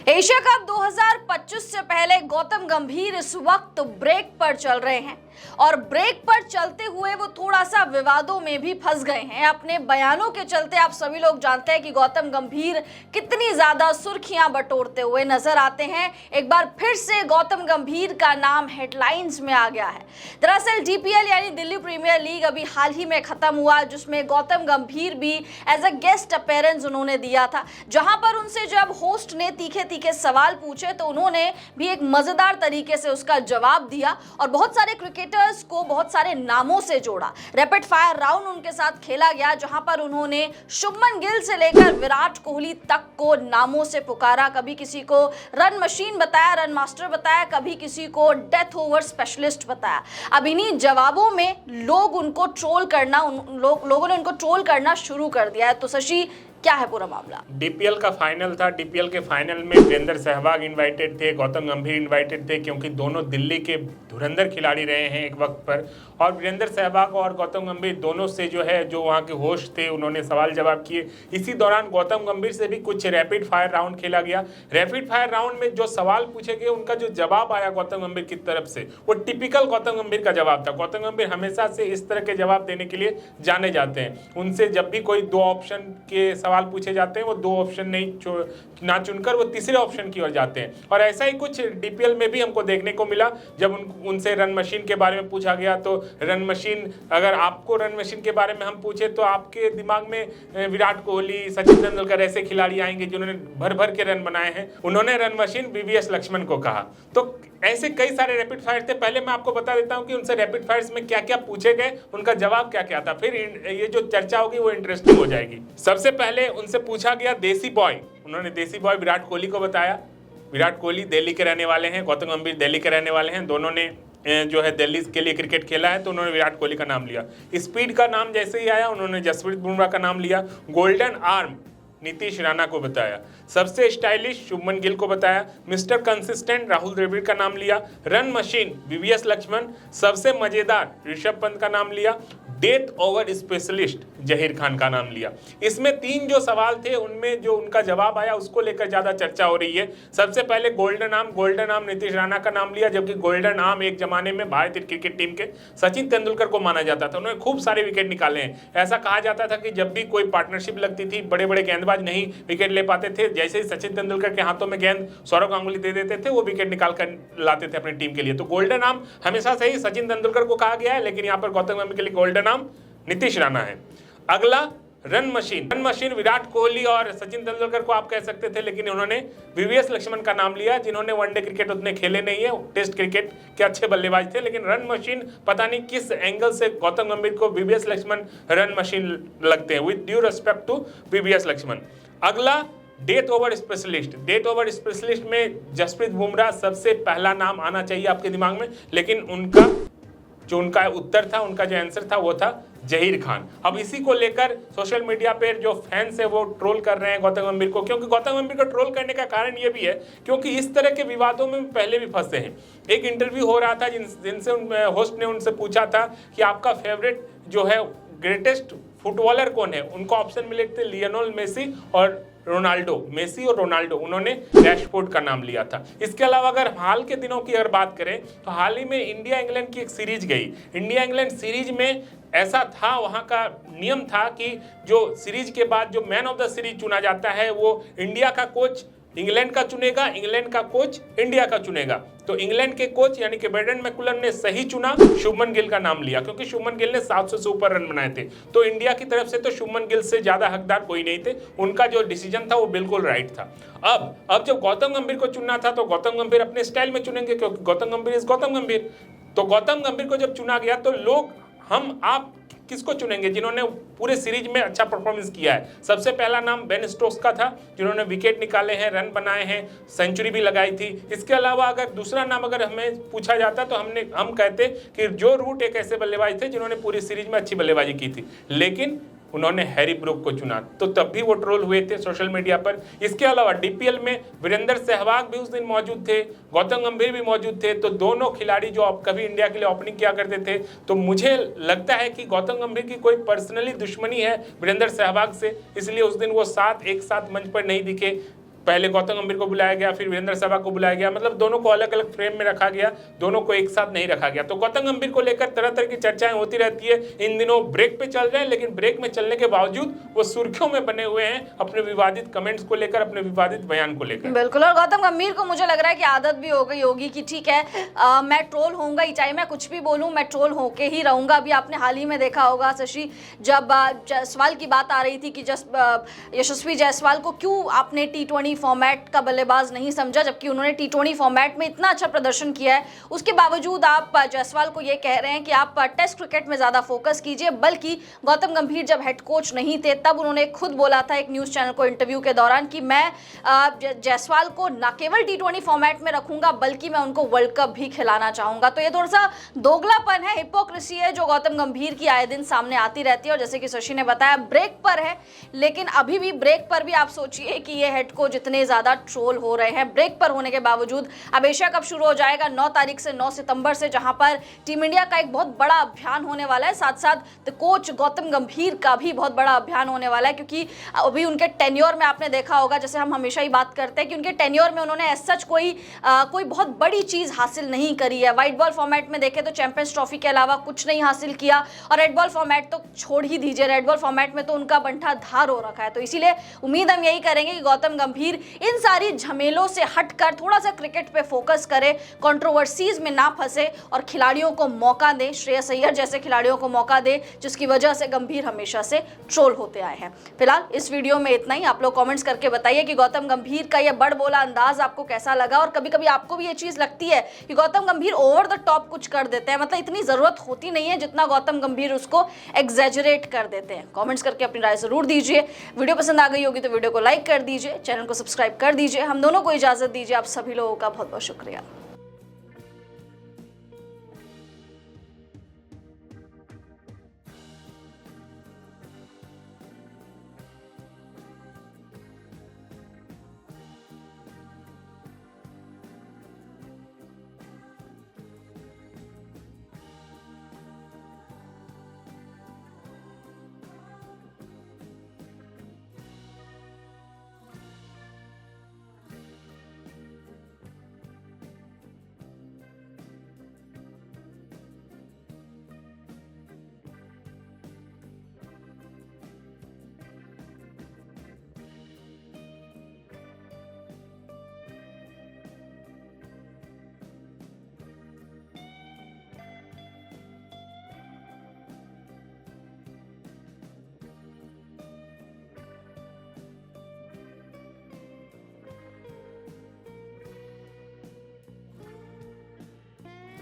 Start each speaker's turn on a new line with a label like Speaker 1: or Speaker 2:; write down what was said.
Speaker 1: Asia cup 2025 से पहले गौतम गंभीर इस वक्त ब्रेक पर चल रहे हैं और ब्रेक पर चलते हुए वो थोड़ा सा विवादों में भी फंस गए हैं। अपने बयानों के चलते आप सभी लोग जानते हैं कि गौतम गंभीर कितनी ज्यादा सुर्खियां बटोरते हुए नजर आते हैं। एक बार फिर से गौतम गंभीर का नाम हेडलाइंस में आ गया है। दरअसल डीपीएल यानी दिल्ली प्रीमियर लीग अभी हाल ही में खत्म हुआ, जिसमें गौतम गंभीर भी एज अ गेस्ट अपीयरेंस उन्होंने दिया था, जहां पर उनसे जब होस्ट ने तीखे तीखे सवाल पूछे तो उन्होंने भी एक मजेदार तरीके से उसका जवाब दिया और बहुत सारे क्रिकेटर्स को बहुत सारे नामों से जोड़ा। रैपिड फायर राउंड उनके साथ खेला गया, जहां पर उन्होंने शुभमन गिल से लेकर विराट कोहली तक को नामों से पुकारा। कभी किसी को रन मशीन बताया, रन मास्टर बताया, कभी किसी को डेथ ओवर स्पेशलिस्ट बताया। अब इन्हीं जवाबों में लोग उनको ट्रोल करना लोगों ने उनको ट्रोल करना शुरू कर दिया है। तो शशि, क्या है पूरा मामला?
Speaker 2: डीपीएल का फाइनल था। डीपीएल के फाइनल में वीरेंद्र सहवाग इनवाइटेड थे, गौतम गंभीर इनवाइटेड थे, क्योंकि दोनों दिल्ली के धुरंधर खिलाड़ी रहे हैं एक वक्त पर। और वीरेंद्र सहवाग और गौतम गंभीर दोनों से जो वहाँ के होस्ट थे उन्होंने सवाल जवाब किए। इसी दौरान गौतम गंभीर से भी कुछ रैपिड फायर राउंड खेला गया। रैपिड फायर राउंड में जो सवाल पूछे गए उनका जो जवाब आया गौतम गंभीर की तरफ से, वो टिपिकल गौतम गंभीर का जवाब था। गौतम गंभीर हमेशा से इस तरह के जवाब देने के लिए जाने जाते हैं। उनसे जब भी कोई दो ऑप्शन के सवाल पूछे जाते हैं, वो दो ऑप्शन ना चुनकर वो तीसरे ऑप्शन की ओर जाते हैं। और ऐसा ही कुछ डीपीएल में भी हमको देखने को मिला। जब उनसे रन मशीन के बारे में पूछा गया तो रन मशीन, अगर आपको रन मशीन के बारे में हम पूछे तो आपके दिमाग में विराट कोहली, सचिन तेंदुलकर ऐसे खिलाड़ी आएंगे जिन्होंने भर भर के रन बनाए हैं। उन्होंने रन मशीन वीवीएस लक्ष्मण को कहा। तो ऐसे कई सारे रैपिड फायर थे। पहले मैं आपको बता देता हूं कि उनसे रैपिड फायर्स में क्या क्या पूछे गए, उनका जवाब क्या क्या था, फिर ये जो चर्चा होगी वो इंटरेस्टिंग हो जाएगी। सबसे पहले उनसे पूछा गया देसी बॉय। उन्होंने देसी बॉय विराट कोहली को बताया। विराट कोहली दिल्ली के रहने वाले हैं, गौतम गंभीर दिल्ली के रहने वाले हैं। दोनों ने दिल्ली के लिए क्रिकेट खेला है, तो उन्होंने विराट कोहली का नाम लिया। स्पीड का नाम जैसे ही आया उन्होंने जसप्रीत बुमराह का नाम लिया। गोल्डन आर्म नीतीश राणा को बताया। सबसे स्टाइलिश शुभमन गिल को बताया। मिस्टर कंसिस्टेंट राहुल द्रविड़ का नाम लिया। Run machine VVS Laxman. सबसे मजेदार ऋषभ पंत का नाम लिया। Death over specialist Zaheer Khan का नाम लिया। इसमें तीन जो सवाल थे उनमें जो उनका जवाब आया उसको लेकर ज्यादा चर्चा हो रही है। सबसे पहले गोल्डन आर्म नीतीश राणा का नाम लिया, जबकि गोल्डन आर्म एक जमाने में भारतीय क्रिकेट टीम के सचिन तेंदुलकर को माना जाता था। उन्होंने खूब सारे विकेट निकाले हैं। ऐसा कहा जाता था कि जब भी कोई पार्टनरशिप लगती थी, बड़े बड़े गेंदबाज नहीं विकेट ले पाते थे, जैसे ही सचिन तेंदुलकर के हाथों में गेंद सौरव गांगुली दे देते थे, वो विकेट निकाल कर लाते थे अपनी टीम के लिए। तो गोल्डन आर्म हमेशा से ही सचिन तेंदुलकर को कहा गया है, लेकिन यहाँ पर गौतम गंभीर के लिए गोल्डन आर्म नीतीश राणा है। अगला रन मशीन विराट कोहली और सचिन तेंदुलकर को आप कह सकते थे, लेकिन उन्होंने वीवीएस लक्ष्मण का नाम लिया, जिन्होंने वनडे क्रिकेट उतने खेले नहीं है, टेस्ट क्रिकेट के अच्छे बल्लेबाज थे। लेकिन रन मशीन पता नहीं किस एंगल से गौतम गंभीर को वीवीएस लक्ष्मण रन मशीन लगते हैं, with due respect to VVS Laxman. अगला डेथ ओवर स्पेशलिस्ट में जसप्रीत बुमराह सबसे पहला नाम आना चाहिए आपके दिमाग में, लेकिन उनका उत्तर था, उनका जो आंसर था वो था जहीर खान। अब इसी को लेकर सोशल मीडिया पर जो फैंस है वो ट्रोल कर रहे हैं गौतम गंभीर को, क्योंकि गौतम गंभीर को ट्रोल करने का कारण ये भी है क्योंकि इस तरह के विवादों में पहले भी फंसे हैं। एक इंटरव्यू हो रहा था जिनसे होस्ट ने उनसे पूछा था कि आपका फेवरेट जो है ग्रेटेस्ट फुटबॉलर कौन है। उनको ऑप्शन मिले थे लियोनेल मेसी और रोनाल्डो। उन्होंने रैशफोर्ड का नाम लिया था। इसके अलावा अगर हाल के दिनों की अगर बात करें तो हाल ही में इंडिया इंग्लैंड की एक सीरीज गई। इंडिया इंग्लैंड सीरीज में ऐसा था, वहां का नियम था कि जो सीरीज के बाद जो मैन ऑफ द सीरीज चुना जाता है वो इंडिया का कोच इंग्लैंड का चुनेगा, इंग्लैंड का कोच इंडिया का चुनेगा। तो इंग्लैंड के कोच यानी कि ब्रेंडन मैकुलम ने सही चुना, शुभमन गिल का नाम लिया, क्योंकि शुभमन गिल ने 700 से ऊपर रन बनाए थे। तो इंडिया की तरफ से तो शुभमन गिल से ज्यादा हकदार कोई नहीं थे। उनका जो डिसीजन था वो बिल्कुल राइट था। अब जब गौतम गंभीर को चुनना था तो गौतम गंभीर अपने स्टाइल में चुनेंगे, क्योंकि गौतम गंभीर इज गौतम गंभीर। तो गौतम गंभीर को जब चुना गया तो लोग आप किसको चुनेंगे जिन्होंने पूरे सीरीज में अच्छा परफॉर्मेंस किया है। सबसे पहला नाम बेन स्टोक्स का था, जिन्होंने विकेट निकाले हैं, रन बनाए हैं, सेंचुरी भी लगाई थी। इसके अलावा अगर दूसरा नाम अगर हमें पूछा जाता तो हम कहते कि जो रूट एक ऐसे बल्लेबाज थे जिन्होंने पूरी सीरीज में अच्छी बल्लेबाजी की थी, लेकिन उन्होंने हैरी ब्रूक को चुना, तो तब भी वो ट्रोल हुए थे सोशल मीडिया पर। इसके अलावा डीपीएल में वीरेंद्र सहवाग भी उस दिन मौजूद थे, गौतम गंभीर भी मौजूद थे। तो दोनों खिलाड़ी जो कभी इंडिया के लिए ओपनिंग किया करते थे, तो मुझे लगता है कि गौतम गंभीर की कोई पर्सनली दुश्मनी है वीरेंद्र सहवाग से, इसलिए उस दिन वो एक साथ मंच पर नहीं दिखे। पहले गौतम गंभीर को बुलाया गया, फिर वीरेंद्र सहवाग को बुलाया गया, मतलब दोनों को अलग अलग फ्रेम में रखा गया, दोनों को एक साथ नहीं रखा गया। तो गौतम गंभीर को लेकर तरह तरह की चर्चाएं होती रहती है। इन दिनों ब्रेक पे चल रहे हैं, लेकिन ब्रेक में चलने के बावजूद वो सुर्खियों में बने हुए हैं अपने विवादित कमेंट्स को लेकर, अपने विवादित बयान को लेकर।
Speaker 1: बिल्कुल, और गौतम गंभीर को मुझे लग रहा है कि आदत भी हो गई होगी कि ठीक है मैं ट्रोल होऊंगा ही, चाहे मैं कुछ भी बोलूं मैं ट्रोल होके ही रहूंगा। अभी आपने हाल ही में देखा होगा शशि, जब जायसवाल की बात आ रही थी कि यशस्वी जायसवाल को क्यों आपने T20 फॉर्मेट का बल्लेबाज नहीं समझा, जबकि उन्होंने T20 फॉर्मेट में इतना अच्छा प्रदर्शन किया है। उसके बावजूद आप जायसवाल को ये कह रहे हैं कि आप टेस्ट क्रिकेट में ज़्यादा फोकस कीजिए। बल्कि गौतम गंभीर जब हेड कोच नहीं थे तब उन्होंने खुद बोला था एक न्यूज़ चैनल को इंटरव्यू के दौरान कि मैं जायसवाल को न केवल T20 फॉर्मेट में रखूंगा बल्कि मैं उनको वर्ल्ड कप भी खिलाना चाहूंगा। तो ये थोड़ा सा दोगलापन है, हिपोक्रेसी है जो गौतम गंभीर की आए दिन सामने आती रहती है। और जैसे कि शशि ने बताया ब्रेक पर है, लेकिन अभी भी ब्रेक पर भी आप सोचिए कि ये हेड कोच इतने ज्यादा ट्रोल हो रहे हैं। ब्रेक पर होने के बावजूद अब एशिया कप शुरू हो जाएगा 9 तारीख से 9 सितंबर से, जहां पर टीम इंडिया का एक बहुत बड़ा अभियान होने वाला है। साथ साथ कोच गौतम गंभीर का भी बहुत बड़ा अभियान होने वाला है, क्योंकि अभी उनके टेन्योर में आपने देखा होगा, जैसे हम हमेशा ही बात करते हैं कि उनके टेन्योर में उन्होंने एज सच कोई बहुत बड़ी चीज हासिल नहीं करी है। व्हाइट बॉल फॉर्मेट में देखें तो चैंपियंस ट्रॉफी के अलावा कुछ नहीं हासिल किया, और रेड बॉल फॉर्मेट तो छोड़ ही दीजिए, रेड बॉल फॉर्मेट में तो उनका बंठा धार हो रखा है। तो इसीलिए उम्मीद हम यही करेंगे कि गौतम गंभीर इन सारी झमेलों से हटकर थोड़ा सा क्रिकेट पे फोकस करे, कंट्रोवर्सीज में ना फंसे और खिलाड़ियों को मौका दे, श्रेयस अय्यर जैसे खिलाड़ियों को मौका दे जिसकी वजह से गंभीर हमेशा से ट्रोल होते आए हैं। फिलहाल इस वीडियो में इतना ही। आप लोग कमेंट्स करके बताइए कि गौतम गंभीर का यह बड़बोला अंदाज आपको कैसा लगा, और कभी कभी आपको भी ये चीज लगती है कि गौतम गंभीर ओवर द टॉप कुछ कर देते हैं, मतलब इतनी जरूरत होती नहीं है जितना गौतम गंभीर उसको एग्जैजरेट कर देते हैं। कमेंट्स करके अपनी राय जरूर दीजिए। वीडियो पसंद आ गई होगी तो वीडियो को लाइक कर दीजिए, चैनल को सब्सक्राइब कर दीजिए। हम दोनों को इजाजत दीजिए। आप सभी लोगों का बहुत बहुत शुक्रिया।